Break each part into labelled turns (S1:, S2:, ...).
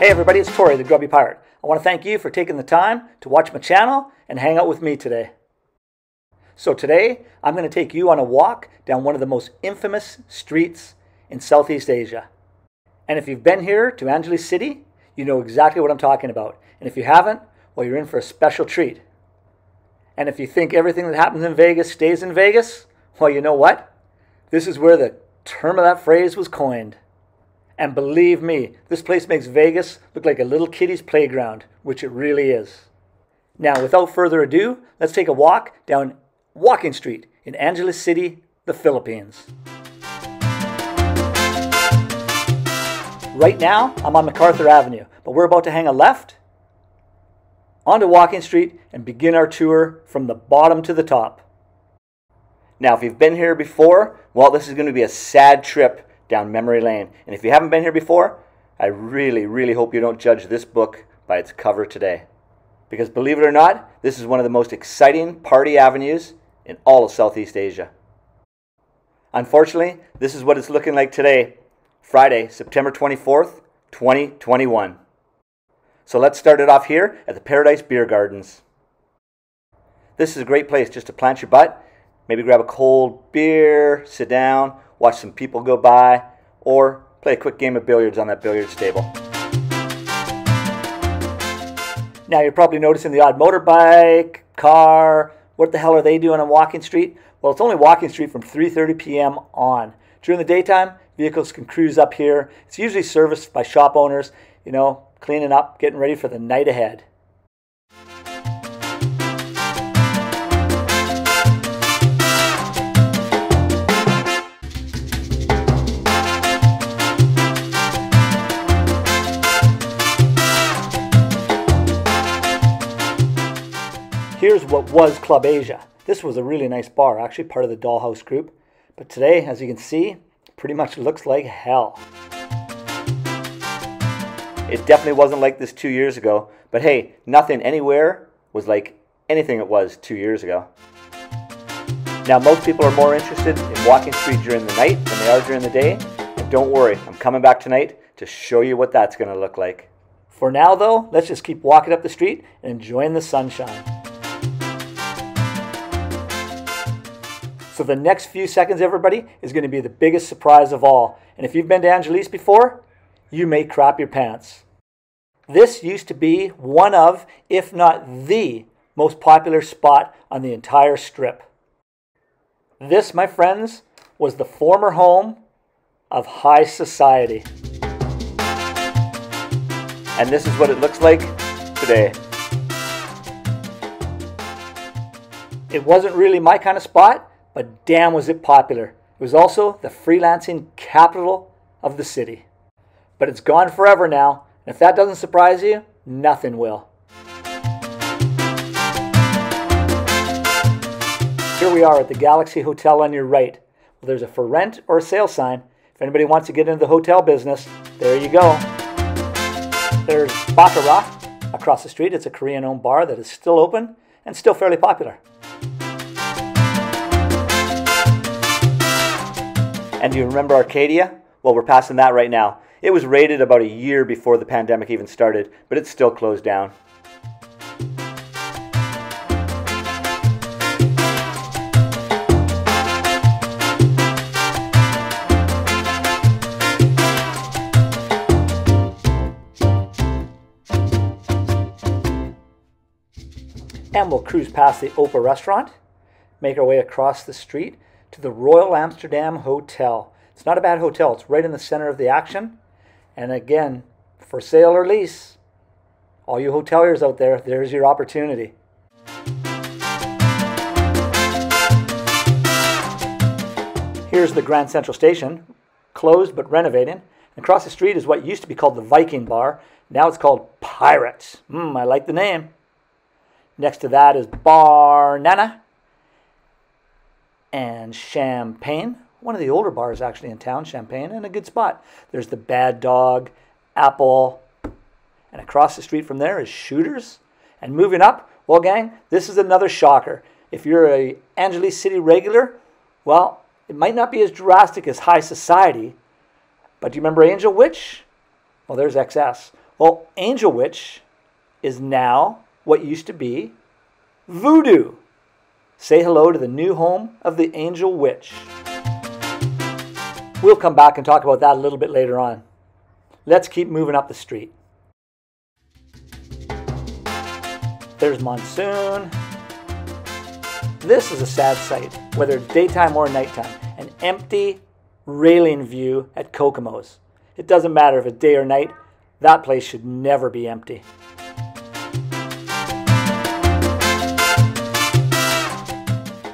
S1: Hey everybody, it's Tori, the Grubby Pirate. I want to thank you for taking the time to watch my channel and hang out with me today. So today, I'm going to take you on a walk down one of the most infamous streets in Southeast Asia. And if you've been here to Angeles City, you know exactly what I'm talking about. And if you haven't, well, you're in for a special treat. And if you think everything that happens in Vegas stays in Vegas, well, you know what? This is where the term of that phrase was coined. And believe me, this place makes Vegas look like a little kiddie's playground, which it really is. Now, without further ado, let's take a walk down Walking Street in Angeles City, the Philippines. Right now, I'm on Macarthur Avenue, but we're about to hang a left onto Walking Street and begin our tour from the bottom to the top. Now, if you've been here before, well, this is going to be a sad trip down memory lane. And if you haven't been here before, I really hope you don't judge this book by its cover today. Because believe it or not, this is one of the most exciting party avenues in all of Southeast Asia. Unfortunately, this is what it's looking like today, Friday, September 24th, 2021. So let's start it off here at the Paradise Beer Gardens. This is a great place just to plant your butt, maybe grab a cold beer, sit down, watch some people go by, or play a quick game of billiards on that billiards table. Now you're probably noticing the odd motorbike, car. What the hell are they doing on Walking Street? Well, it's only Walking Street from 3:30 p.m. on. During the daytime, vehicles can cruise up here. It's usually serviced by shop owners, you know, cleaning up, getting ready for the night ahead. Here's what was Club Asia. This was a really nice bar, actually part of the Dollhouse group. But today, as you can see, pretty much looks like hell. It definitely wasn't like this 2 years ago. But hey, nothing anywhere was like anything it was 2 years ago. Now, most people are more interested in Walking Street during the night than they are during the day. And don't worry, I'm coming back tonight to show you what that's going to look like. For now, though, let's just keep walking up the street and enjoying the sunshine. So the next few seconds, everybody, is going to be the biggest surprise of all. And if you've been to Angeles before, you may crap your pants. This used to be one of, if not the, most popular spot on the entire strip. This, my friends, was the former home of high society. And this is what it looks like today. It wasn't really my kind of spot, but damn was it popular. It was also the freelancing capital of the city. But it's gone forever now, and if that doesn't surprise you, nothing will. Here we are at the Galaxy Hotel on your right. Well, there's a for rent or a sale sign. If anybody wants to get into the hotel business, there you go. There's Baccarat across the street. It's a Korean-owned bar that is still open and still fairly popular. And do you remember Arcadia? Well, we're passing that right now. It was raided about a year before the pandemic even started, but it's still closed down. And we'll cruise past the Opa restaurant, make our way across the street to the Royal Amsterdam Hotel. It's not a bad hotel. It's right in the center of the action. And again, for sale or lease. All you hoteliers out there, there's your opportunity. Here's the Grand Central Station, closed but renovating. And across the street is what used to be called the Viking Bar. Now it's called Pirates. I like the name. Next to that is Bar Nana and Champagne. One of the older bars actually in town, Champagne, and a good spot. There's the Bad Dog, Apple, and across the street from there is Shooters. And moving up, well gang, this is another shocker. If you're a Angeles City regular, well, it might not be as drastic as high society, but do you remember Angel Witch? Well, there's XS. Well, Angel Witch is now what used to be Voodoo. Say hello to the new home of the Angel Witch. We'll come back and talk about that a little bit later on. Let's keep moving up the street. There's Monsoon. This is a sad sight, whether it's daytime or nighttime. An empty railing view at Kokomo's. It doesn't matter if it's day or night, that place should never be empty.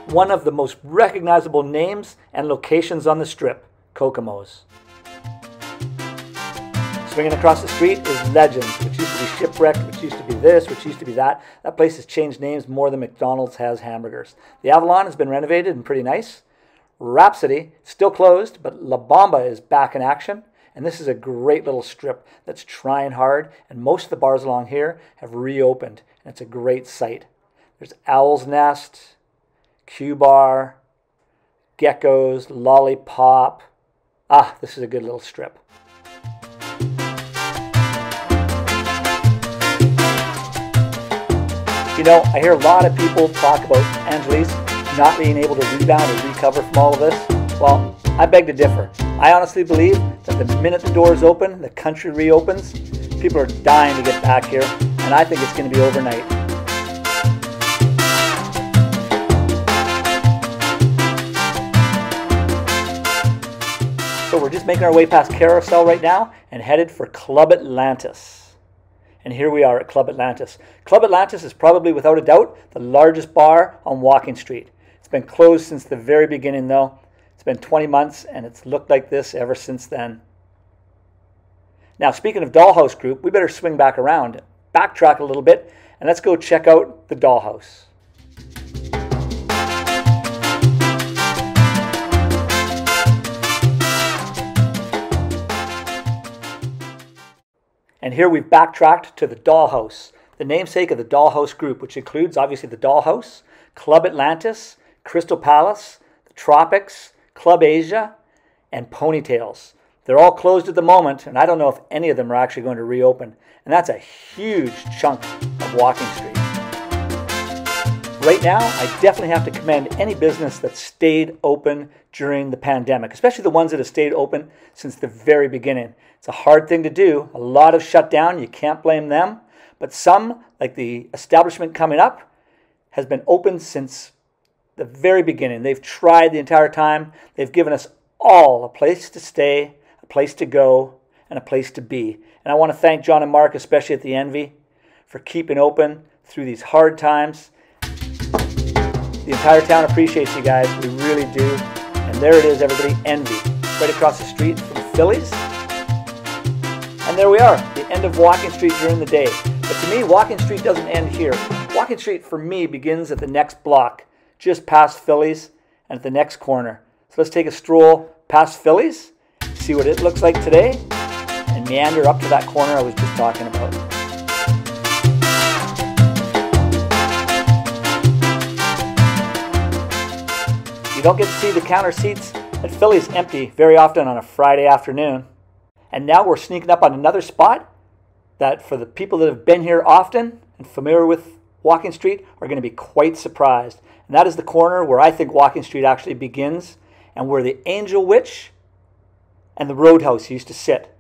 S1: One of the most recognizable names and locations on the Strip, Kokomo's. Swinging across the street is Legends, which used to be Shipwrecked, which used to be this, which used to be that. That place has changed names more than McDonald's has hamburgers. The Avalon has been renovated and pretty nice. Rhapsody, still closed, but La Bomba is back in action. And this is a great little strip that's trying hard. And most of the bars along here have reopened. And it's a great site. There's Owl's Nest, Q-Bar, Geckos, Lollipop. This is a good little strip. You know, I hear a lot of people talk about Angeles not being able to rebound or recover from all of this. Well, I beg to differ. I honestly believe that the minute the doors open, the country reopens, people are dying to get back here, and I think it's going to be overnight. So we're just making our way past Carousel right now and headed for Club Atlantis. And here we are at Club Atlantis. Club Atlantis is probably, without a doubt, the largest bar on Walking Street. It's been closed since the very beginning, though. It's been 20 months, and it's looked like this ever since then. Now, speaking of Dollhouse Group, we better swing back around, backtrack a little bit, and let's go check out the Dollhouse. And here we've backtracked to the Dollhouse, the namesake of the Dollhouse Group, which includes obviously the Dollhouse, Club Atlantis, Crystal Palace, the Tropics, Club Asia, and Ponytails. They're all closed at the moment, and I don't know if any of them are actually going to reopen. And that's a huge chunk of Walking Street. Right now, I definitely have to commend any business that stayed open during the pandemic, especially the ones that have stayed open since the very beginning. It's a hard thing to do. A lot have shut down. You can't blame them. But some, like the establishment coming up, has been open since the very beginning. They've tried the entire time. They've given us all a place to stay, a place to go, and a place to be. And I want to thank John and Mark, especially at the Envy, for keeping open through these hard times. The entire town appreciates you guys. We really do. And there it is, everybody, Envy. Right across the street from Phillies. And there we are, the end of Walking Street during the day. But to me, Walking Street doesn't end here. Walking Street for me begins at the next block, just past Phillies and at the next corner. So let's take a stroll past Phillies, see what it looks like today, and meander up to that corner I was just talking about. You don't get to see the counter seats at Phillies empty very often on a Friday afternoon. And now we're sneaking up on another spot that for the people that have been here often and familiar with Walking Street are going to be quite surprised. And that is the corner where I think Walking Street actually begins and where the Angel Witch and the Roadhouse used to sit.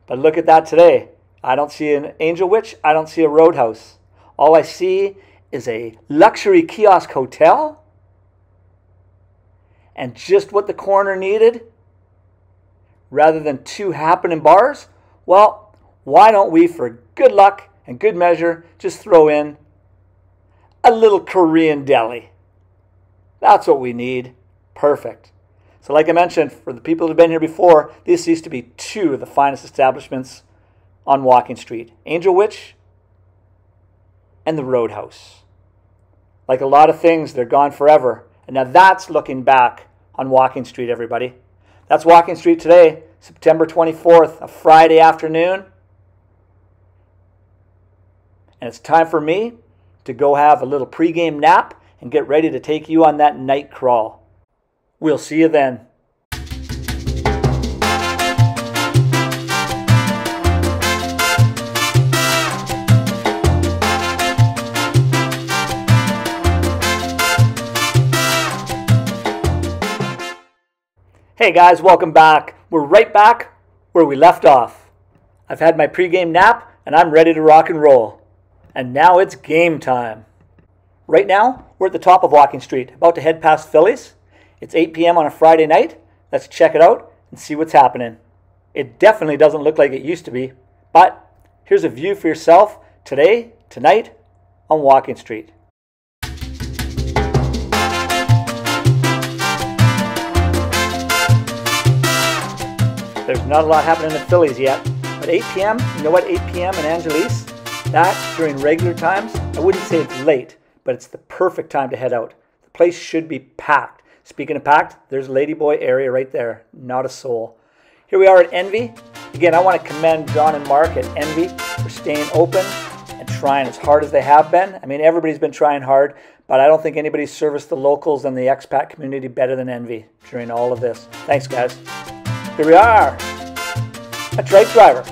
S1: But look at that today. I don't see an Angel Witch. I don't see a Roadhouse. All I see is a luxury kiosk hotel. And just what the corner needed, rather than two happening bars, well, why don't we, for good luck and good measure, just throw in a little Korean deli. That's what we need. Perfect. So like I mentioned, for the people that have been here before, this used to be two of the finest establishments on Walking Street. Angel Witch and the Roadhouse. Like a lot of things, they're gone forever. And now that's looking back on Walking Street, everybody. That's Walking Street today, September 24th, a Friday afternoon. And it's time for me to go have a little pregame nap and get ready to take you on that night crawl. We'll see you then. Hey guys, welcome back. We're right back where we left off. I've had my pregame nap and I'm ready to rock and roll. And now it's game time. Right now, we're at the top of Walking Street, about to head past Phillies. It's 8 p.m. on a Friday night. Let's check it out and see what's happening. It definitely doesn't look like it used to be, but here's a view for yourself today, tonight, on Walking Street. There's not a lot happening in Phillies yet, but 8 p.m., you know what, 8 p.m. in Angeles, that during regular times, I wouldn't say it's late, but it's the perfect time to head out. The place should be packed. Speaking of packed, there's Ladyboy area right there, not a soul. Here we are at Envy. Again, I want to commend John and Mark at Envy for staying open and trying as hard as they have been. I mean, everybody's been trying hard, but I don't think anybody's serviced the locals and the expat community better than Envy during all of this. Thanks, guys. Here we are. A trike driver.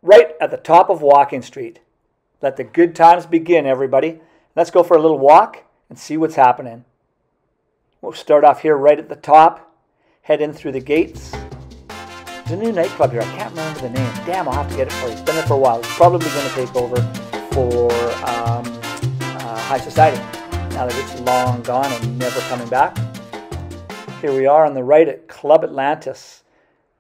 S1: Right at the top of Walking Street. Let the good times begin, everybody. Let's go for a little walk and see what's happening. We'll start off here right at the top. Head in through the gates. There's a new nightclub here. I can't remember the name. Damn, I'll have to get it for you. It's been there for a while. It's probably going to take over for High Society now that it's long gone and never coming back. Here we are on the right at Club Atlantis.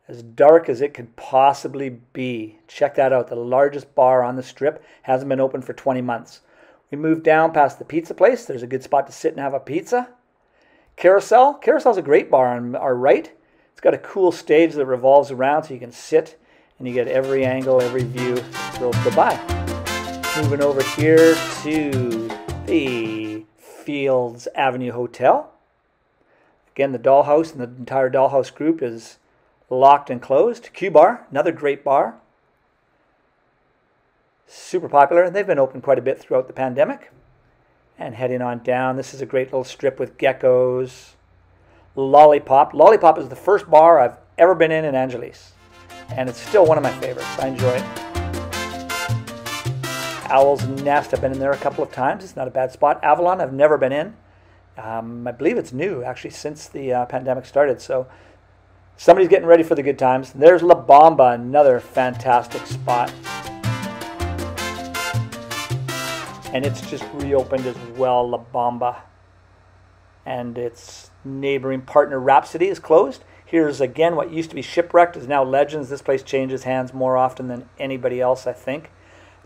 S1: As dark as it could possibly be. Check that out. The largest bar on the strip. Hasn't been open for 20 months. We moved down past the pizza place. There's a good spot to sit and have a pizza. Carousel. Carousel's a great bar on our right. It's got a cool stage that revolves around so you can sit and you get every angle, every view as girls go by. Moving over here to the Fields Avenue Hotel. Again, the Dollhouse and the entire Dollhouse group is locked and closed. Q Bar, another great bar. Super popular. They've been open quite a bit throughout the pandemic. And heading on down, this is a great little strip with geckos. Lollipop. Lollipop is the first bar I've ever been in Angeles. And it's still one of my favorites. I enjoy it. Owl's Nest, I've been in there a couple of times. It's not a bad spot. Avalon, I've never been in. I believe it's new, actually, since the pandemic started. So somebody's getting ready for the good times. There's La Bomba, another fantastic spot. And it's just reopened as well, La Bomba. And its neighboring partner, Rhapsody, is closed. Here's, again, what used to be Shipwrecked is now Legends. This place changes hands more often than anybody else, I think.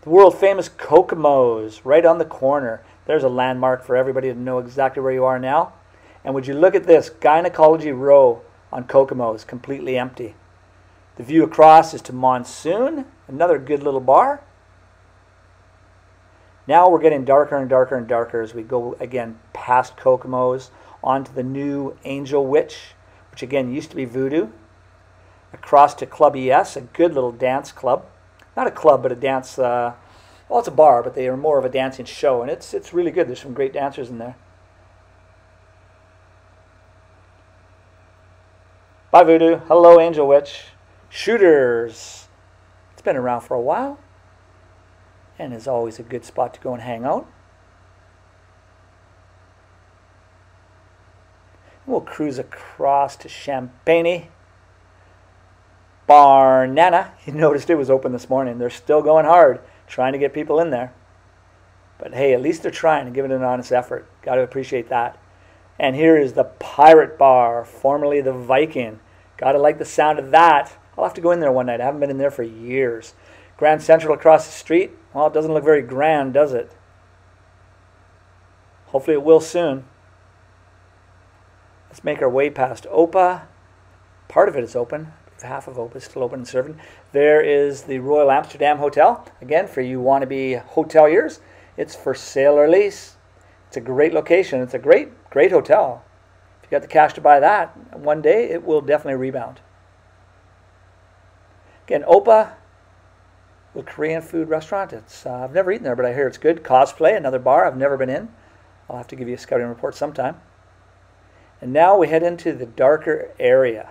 S1: The world-famous Kokomo's, right on the corner. There's a landmark for everybody to know exactly where you are now. And would you look at this, Gynecology Row on Kokomo's, completely empty. The view across is to Monsoon, another good little bar. Now we're getting darker and darker and darker as we go, again, past Kokomo's, onto the new Angel Witch, which again used to be Voodoo. Across to Club ES, a good little dance club. Not a club, but a dance, well, it's a bar, but they are more of a dancing show, and it's really good. There's some great dancers in there. Bye, Voodoo. Hello, Angel Witch. Shooters. It's been around for a while. And is always a good spot to go and hang out. We'll cruise across to Champagne. Barnana. You noticed it was open this morning. They're still going hard, trying to get people in there. But hey, at least they're trying and giving it an honest effort. Got to appreciate that. And here is the Pirate Bar, formerly the Viking. Got to like the sound of that. I'll have to go in there one night. I haven't been in there for years. Grand Central across the street. Well, it doesn't look very grand, does it? Hopefully it will soon. Let's make our way past Opa. Part of it is open. Half of Opa is still open and serving. There is the Royal Amsterdam Hotel. Again, for you wannabe hoteliers, it's for sale or lease. It's a great location. It's a great hotel. If you got the cash to buy that, one day it will definitely rebound. Again, Opa, the Korean food restaurant. It's I've never eaten there, but I hear it's good. Cosplay, another bar I've never been in. I'll have to give you a scouting report sometime. And now we head into the darker area.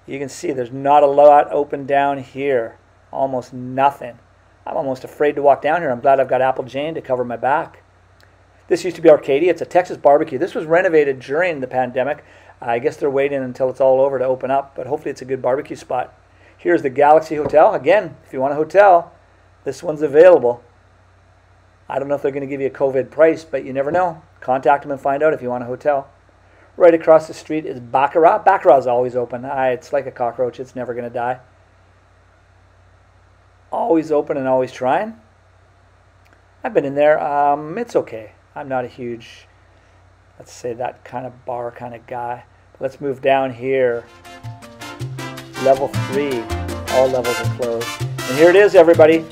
S1: You can see there's not a lot open down here. Almost nothing. I'm almost afraid to walk down here. I'm glad I've got Apple Jane to cover my back. This used to be Arcadia. It's a Texas barbecue. This was renovated during the pandemic. I guess they're waiting until it's all over to open up, but hopefully it's a good barbecue spot. Here's the Galaxy Hotel. Again, if you want a hotel, this one's available. I don't know if they're going to give you a COVID price, but you never know. Contact them and find out if you want a hotel. Right across the street is Baccarat. Baccarat is always open. It's like a cockroach. It's never going to die. Always open and always trying. I've been in there. It's okay. I'm not a huge, let's say, that kind of bar kind of guy. But let's move down here. Level 3. All levels are closed. And here it is, everybody.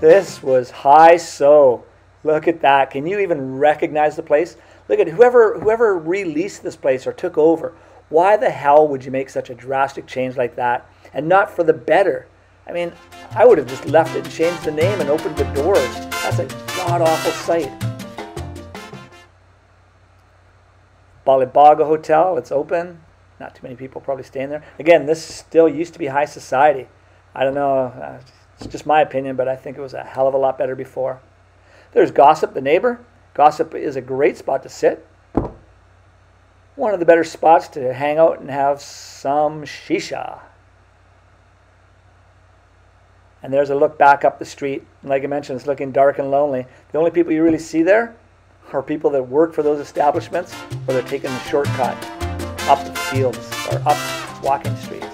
S1: This was High So. Look at that. Can you even recognize the place? Look at whoever released this place or took over. Why the hell would you make such a drastic change like that? And not for the better. I mean, I would have just left it and changed the name and opened the doors. That's a god-awful sight. Balibaga Hotel, it's open. Not too many people probably staying there. Again, this still used to be high society. I don't know, it's just my opinion, but I think it was a hell of a lot better before. There's Gossip, the neighbor. Gossip is a great spot to sit. One of the better spots to hang out and have some shisha. And there's a look back up the street. Like I mentioned, it's looking dark and lonely. The only people you really see there are people that work for those establishments, or they're taking the shortcut up the fields or up Walking Street.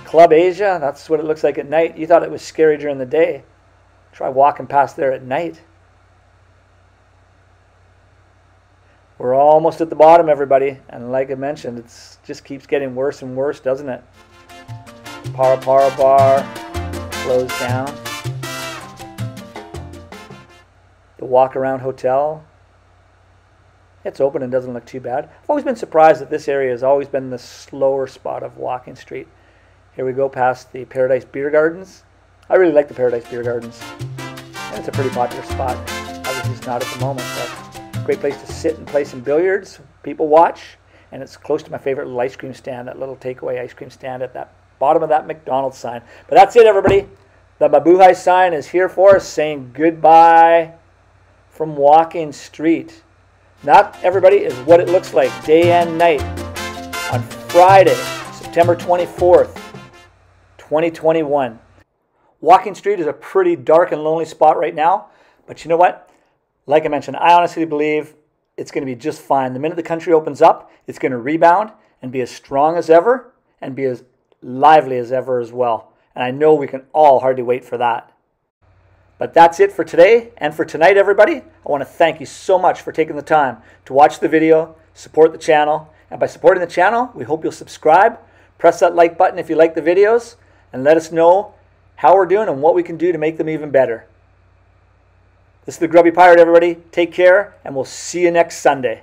S1: Club Asia, that's what it looks like at night. You thought it was scary during the day. Try walking past there at night. We're almost at the bottom, everybody. And like I mentioned, it just keeps getting worse and worse, doesn't it? Para Para Bar closed down. The Walk Around Hotel, it's open and doesn't look too bad. I've always been surprised that this area has always been the slower spot of Walking Street. Here we go past the Paradise Beer Gardens. I really like the Paradise Beer Gardens. And it's a pretty popular spot. Obviously it's not at the moment, but great place to sit and play some billiards. People watch. And it's close to my favorite little ice cream stand, that little takeaway ice cream stand at that bottom of that McDonald's sign. But that's it, everybody. The Mabuhay sign is here for us, saying goodbye from Walking Street. Not everybody is what it looks like day and night on Friday, September 24th, 2021. Walking Street is a pretty dark and lonely spot right now, but you know what? Like I mentioned, I honestly believe it's going to be just fine. The minute the country opens up, it's going to rebound and be as strong as ever and be as lively as ever as well. And I know we can all hardly wait for that. But that's it for today and for tonight, everybody. I want to thank you so much for taking the time to watch the video, support the channel. And by supporting the channel, we hope you'll subscribe, press that like button if you like the videos, and let us know how we're doing and what we can do to make them even better. This is the Grubby Pirate, everybody. Take care, and we'll see you next Sunday.